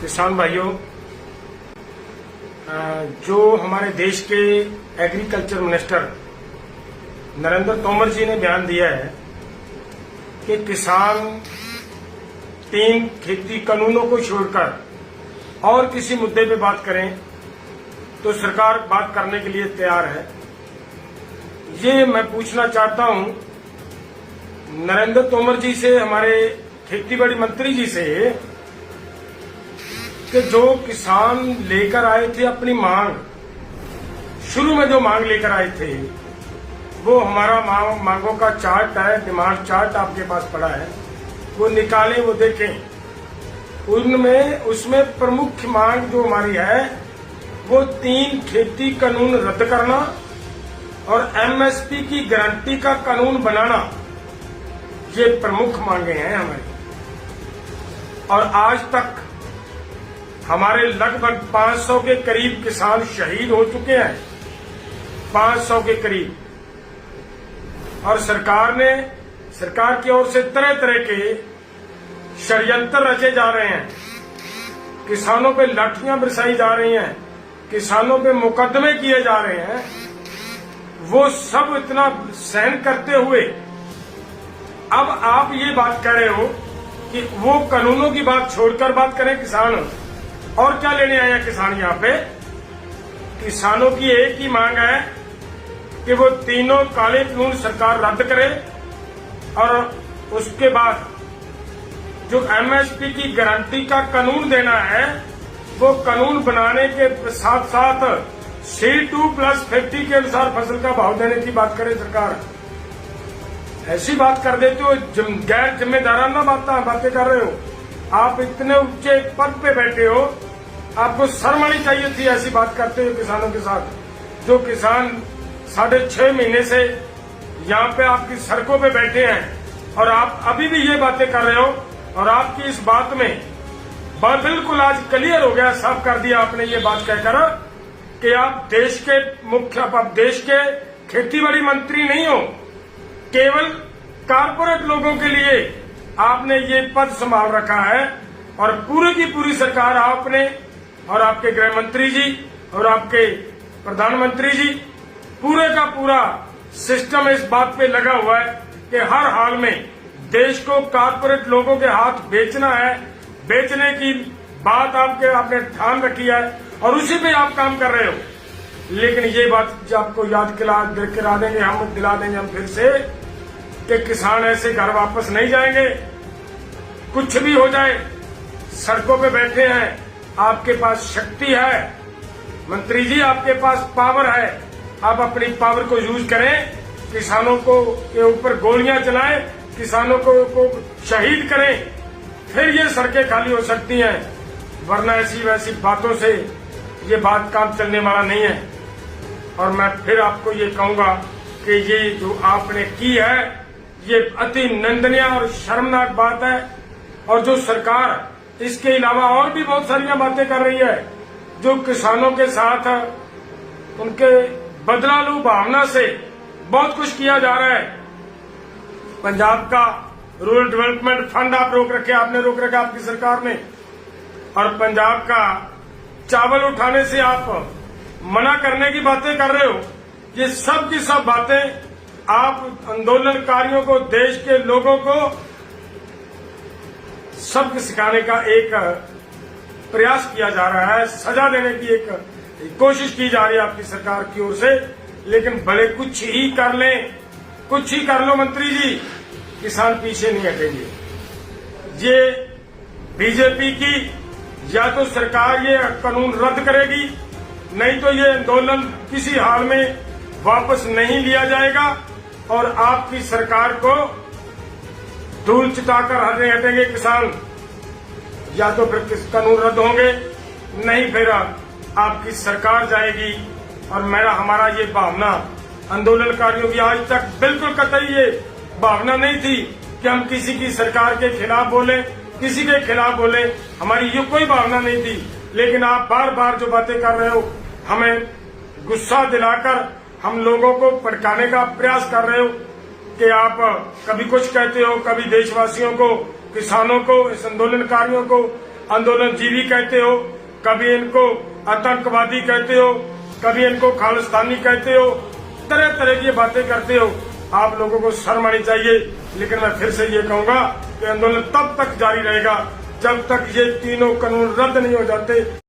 किसान भाइयों, जो हमारे देश के एग्रीकल्चर मिनिस्टर नरेंद्र तोमर जी ने बयान दिया है कि किसान 3 खेती कानूनों को छोड़कर और किसी मुद्दे पे बात करें तो सरकार बात करने के लिए तैयार है। ये मैं पूछना चाहता हूं नरेंद्र तोमर जी से, हमारे खेतीबाड़ी मंत्री जी से, कि जो किसान लेकर आए थे अपनी मांग, शुरू में जो मांग लेकर आए थे, वो हमारा मांगों का चार्ट है, डिमांड चार्ट आपके पास पड़ा है, वो निकालें, वो देखें। उसमें प्रमुख मांग जो हमारी है वो 3 खेती कानून रद्द करना और एमएसपी की गारंटी का कानून बनाना, ये प्रमुख मांगे हैं हमारी। और आज तक हमारे लगभग 500 के करीब किसान शहीद हो चुके हैं, 500 के करीब। और सरकार की ओर से तरह तरह के षड्यंत्र रचे जा रहे हैं, किसानों पे लाठियां बरसाई जा रही हैं, किसानों पे मुकदमे किए जा रहे हैं। वो सब इतना सहन करते हुए अब आप ये बात कह रहे हो कि वो कानूनों की बात छोड़कर बात करें किसान। और क्या लेने आए हैं किसान यहाँ पे? किसानों की एक ही मांग है कि वो तीनों काले कानून सरकार रद्द करे और उसके बाद जो एमएसपी की गारंटी का कानून देना है, वो कानून बनाने के साथ साथ C2+50 के अनुसार फसल का भाव देने की बात करे सरकार। ऐसी बात कर देते हो, गैर जिम्मेदाराना बातें कर रहे हो। आप इतने ऊंचे पद पे बैठे हो, आपको शर्म आनी चाहिए थी ऐसी बात करते हो किसानों के साथ। जो किसान 6.5 महीने से यहाँ पे आपकी सड़कों पे बैठे हैं और आप अभी भी ये बातें कर रहे हो। और आपकी इस बात में बिल्कुल आज क्लियर हो गया, साफ कर दिया आपने ये बात कहकर कि आप देश के खेतीबाड़ी मंत्री नहीं हो। केवल कारपोरेट लोगों के लिए आपने ये पद संभाल रखा है। और पूरी की पूरी सरकार आपने और आपके गृह मंत्री जी और आपके प्रधानमंत्री जी, पूरे का पूरा सिस्टम इस बात पे लगा हुआ है कि हर हाल में देश को कारपोरेट लोगों के हाथ बेचना है। बेचने की बात आपने ध्यान रखी है और उसी पे आप काम कर रहे हो। लेकिन ये बात आपको याद करा देंगे, हम दिला देंगे हम फिर से, कि किसान ऐसे घर वापस नहीं जाएंगे। कुछ भी हो जाए, सड़कों पे बैठे हैं, आपके पास शक्ति है मंत्री जी, आपके पास पावर है, आप अपनी पावर को यूज करें, किसानों के ऊपर गोलियां चलाएं, किसानों को शहीद करें, फिर ये सड़कें खाली हो सकती हैं। वरना ऐसी वैसी बातों से ये बात काम चलने वाला नहीं है। और मैं फिर आपको ये कहूंगा कि ये जो आपने की है, ये अति निंदनीय और शर्मनाक बात है। और जो सरकार इसके अलावा और भी बहुत सारी बातें कर रही है, जो किसानों के साथ उनके बदलालू भावना से बहुत कुछ किया जा रहा है। पंजाब का रूरल डेवलपमेंट फंड आपने रोक रखा आपकी सरकार ने। और पंजाब का चावल उठाने से आप मना करने की बातें कर रहे हो। ये सब की सब बातें आप आंदोलनकारियों को, देश के लोगों को सबक सिखाने का एक प्रयास किया जा रहा है, सजा देने की एक कोशिश की जा रही है आपकी सरकार की ओर से। लेकिन भले कुछ ही कर लो मंत्री जी, किसान पीछे नहीं हटेंगे। ये बीजेपी की या तो सरकार ये कानून रद्द करेगी, नहीं तो ये आंदोलन किसी हाल में वापस नहीं लिया जाएगा और आपकी सरकार को धूल चिताकर हटेंगे किसान। या तो फिर कानून रद्द होंगे, नहीं फिर आपकी सरकार जाएगी। और हमारा ये भावना आंदोलनकारियों की आज तक बिल्कुल कतई ये भावना नहीं थी कि हम किसी की सरकार के खिलाफ बोले, किसी के खिलाफ बोले, हमारी ये कोई भावना नहीं थी। लेकिन आप बार बार जो बातें कर रहे हो, हमें गुस्सा दिलाकर हम लोगों को भड़काने का प्रयास कर रहे हो कि आप कभी कुछ कहते हो, कभी देशवासियों को, किसानों को, इस आंदोलनकारियों को आंदोलनजीवी कहते हो, कभी इनको आतंकवादी कहते हो, कभी इनको खालिस्तानी कहते हो, तरह तरह की बातें करते हो। आप लोगों को शर्म आनी चाहिए। लेकिन मैं फिर से ये कहूंगा कि आंदोलन तब तक जारी रहेगा जब तक ये तीनों कानून रद्द नहीं हो जाते।